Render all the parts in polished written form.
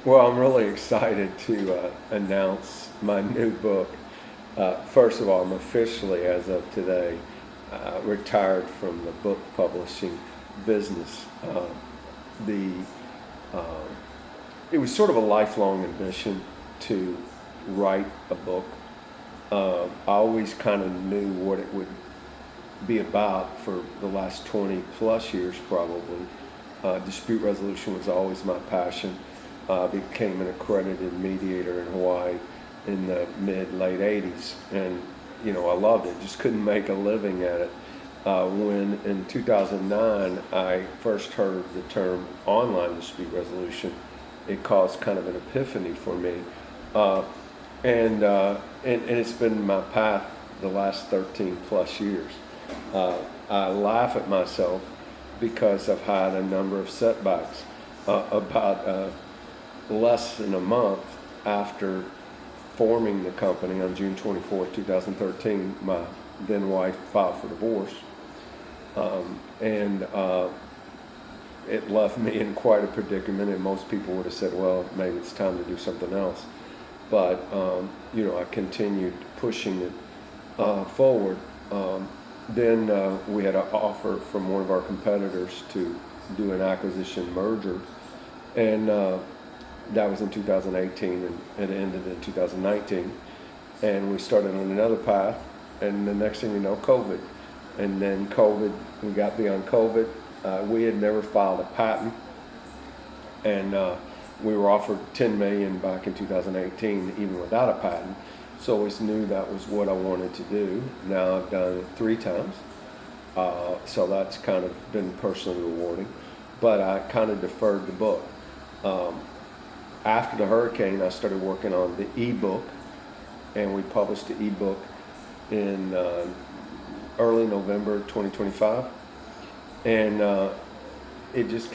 Well, I'm really excited to announce my new book. First of all, I'm officially, as of today, retired from the book publishing business. The uh, it was sort of a lifelong ambition to write a book. I always kind of knew what it would be about for the last 20 plus years, probably. Dispute resolution was always my passion. Became an accredited mediator in Hawaii in the late 80s, and I loved it. Just couldn't make a living at it. When in 2009 I first heard the term online dispute resolution, it caused kind of an epiphany for me, uh, and it's been my path the last 13 plus years. I laugh at myself because I've had a number of setbacks. About less than a month after forming the company on June 24th, 2013, my then wife filed for divorce. And it left me in quite a predicament, and most people would have said, well, maybe it's time to do something else. But, I continued pushing it forward. Then we had an offer from one of our competitors to do an acquisition merger, and that was in 2018, and it ended in 2019. And we started on another path, and the next thing you know, COVID. And then COVID, we got beyond COVID. We had never filed a patent, and we were offered $10 million back in 2018, even without a patent. So I always knew that was what I wanted to do. Now I've done it 3 times, so that's kind of been personally rewarding. But I kind of deferred the book. After the hurricane, I started working on the ebook, and we published the ebook in early November 2025, and it just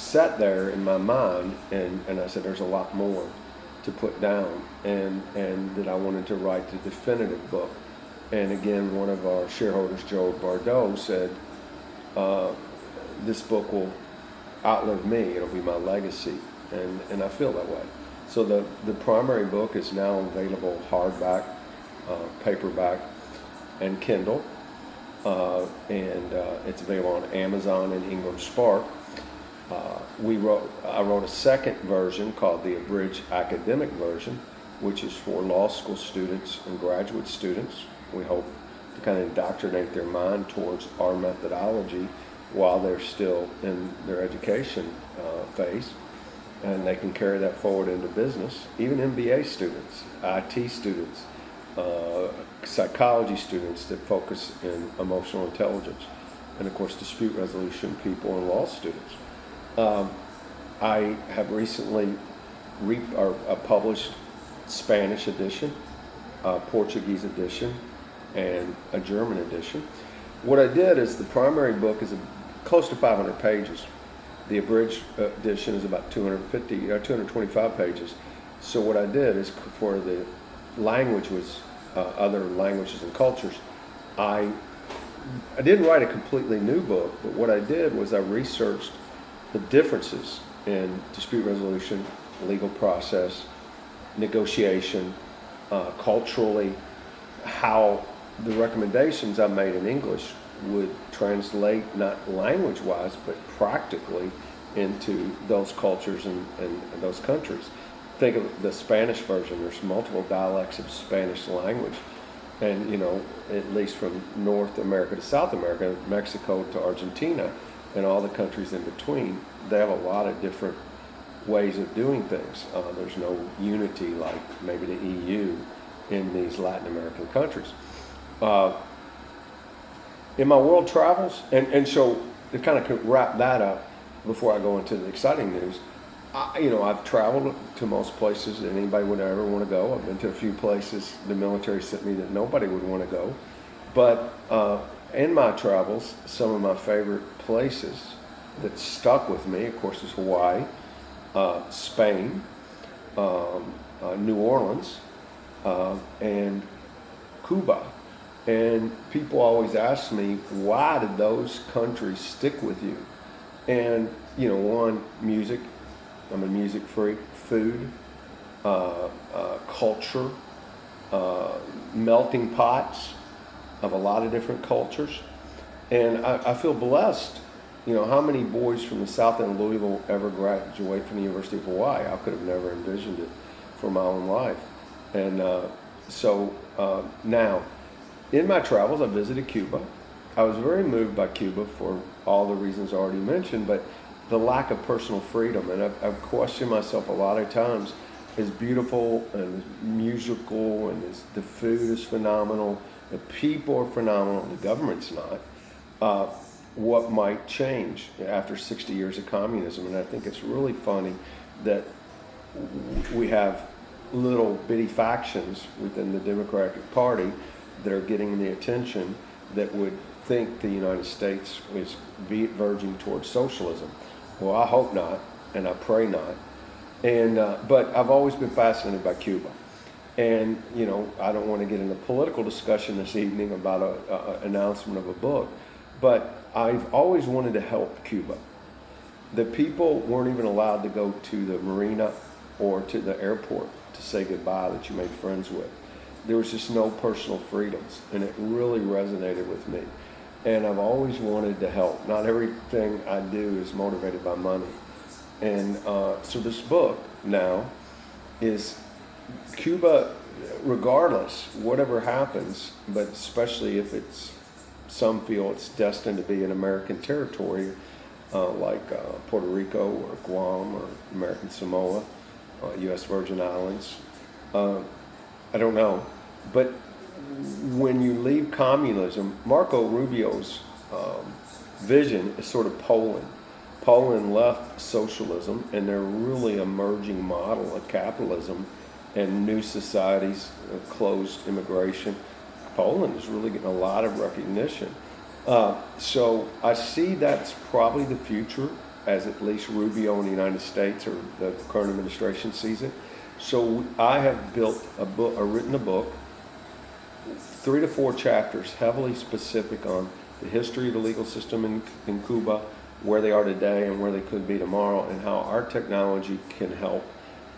sat there in my mind, and I said, there's a lot more to put down, and that I wanted to write the definitive book. And again, one of our shareholders, Joe Bardot, said, this book will outlive me, it'll be my legacy, and I feel that way. So the primary book is now available hardback, paperback, and Kindle, and it's available on Amazon and Ingram Spark. I wrote a second version called the abridged academic version, which is for law school students and graduate students. We hope to kind of indoctrinate their mind towards our methodology while they're still in their education phase, and they can carry that forward into business. Even MBA students, IT students, psychology students that focus in emotional intelligence, and of course dispute resolution people and law students. I have recently published Spanish edition, Portuguese edition, and a German edition. What I did is the primary book is close to 500 pages. The abridged edition is about 225 pages. So what I did is, for the language was other languages and cultures, I didn't write a completely new book, but what I did was I researched the differences in dispute resolution, legal process, negotiation, culturally, how the recommendations I made in English would translate not language-wise, but practically into those cultures and those countries. Think of the Spanish version. There's multiple dialects of Spanish language, and at least from North America to South America, Mexico to Argentina, and all the countries in between, they have a lot of different ways of doing things. There's no unity like maybe the EU in these Latin American countries. In my world travels, and so to kind of wrap that up before I go into the exciting news, I've traveled to most places that anybody would ever want to go. I've been to a few places the military sent me that nobody would want to go. But in my travels, some of my favorite places that stuck with me, of course, is Hawaii, Spain, New Orleans, and Cuba. And people always ask me, why did those countries stick with you? And, one, music, I'm a music freak. Food, culture, melting pots of a lot of different cultures. And I feel blessed. You know, how many boys from the south end of Louisville ever graduate from the University of Hawaii? I could have never envisioned it for my own life. And now, in my travels, I visited Cuba. I was very moved by Cuba for all the reasons I already mentioned, but the lack of personal freedom. And I've questioned myself a lot of times. As beautiful and as musical, and the food is phenomenal, the people are phenomenal, the government's not. What might change after 60 years of communism? And I think it's really funny that we have little bitty factions within the Democratic Party that are getting the attention that would think the United States is verging towards socialism. Well, I hope not, and I pray not. And but I've always been fascinated by Cuba. And, you know, I don't want to get into political discussion this evening about an announcement of a book, but I've always wanted to help Cuba. The people weren't even allowed to go to the marina or to the airport to say goodbye that you made friends with. There was just no personal freedoms, and it really resonated with me. And I've always wanted to help. Not everything I do is motivated by money. And so this book now is Cuba, regardless, whatever happens, but especially if some feel it's destined to be an American territory, like Puerto Rico or Guam or American Samoa, U.S. Virgin Islands. I don't know. But when you leave communism, Marco Rubio's vision is sort of Poland. Poland left socialism, and they're really emerging model of capitalism and new societies, closed immigration. Poland is really getting a lot of recognition. So I see that's probably the future, as at least Rubio in the United States or the current administration sees it. So I have built a book, or written a book, 3 to 4 chapters, heavily specific on the history of the legal system in Cuba, where they are today and where they could be tomorrow, and how our technology can help.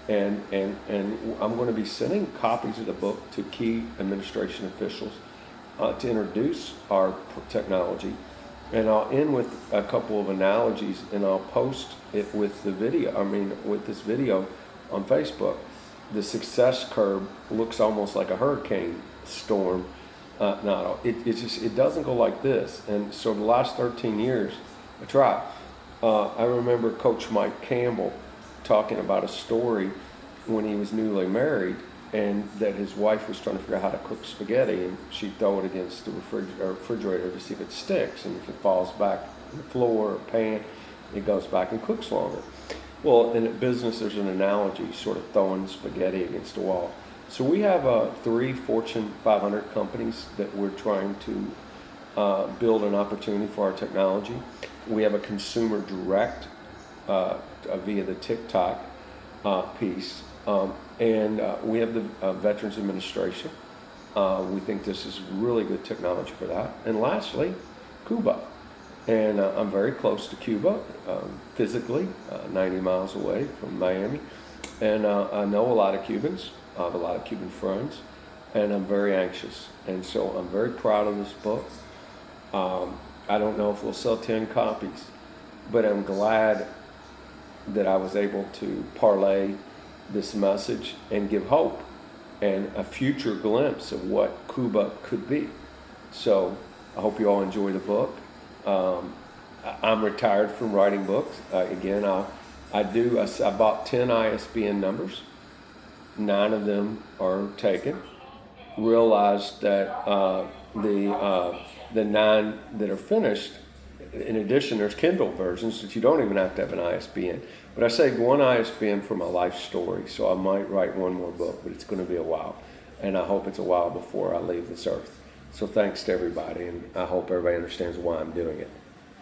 And I'm going to be sending copies of the book to key administration officials to introduce our technology. And I'll end with a couple of analogies, and I'll post it with with this video on Facebook. The success curve looks almost like a hurricane storm. It doesn't go like this. And so the last 13 years, I tried. I remember Coach Mike Campbell talking about a story when he was newly married, and that his wife was trying to figure out how to cook spaghetti, and she'd throw it against the refrigerator to see if it sticks, and if it falls back on the floor or pan, it goes back and cooks longer. Well, in business, there's an analogy, sort of throwing spaghetti against a wall. So we have 3 Fortune 500 companies that we're trying to build an opportunity for our technology. We have a consumer direct via the TikTok piece, and we have the Veterans Administration. We think this is really good technology for that. And lastly, CUBA. And I'm very close to Cuba, physically, 90 miles away from Miami. And I know a lot of Cubans. I have a lot of Cuban friends, and I'm very anxious. And so I'm very proud of this book. I don't know if we'll sell 10 copies, but I'm glad that I was able to parlay this message and give hope and a future glimpse of what CUBA could be. So I hope you all enjoy the book. I'm retired from writing books. Again, I bought 10 ISBN numbers. 9 of them are taken. Realized that the 9 that are finished, in addition, there's Kindle versions that you don't even have to have an ISBN. But I saved 1 ISBN for my life story, so I might write 1 more book, but it's going to be a while. And I hope it's a while before I leave this earth. So thanks to everybody, and I hope everybody understands why I'm doing it.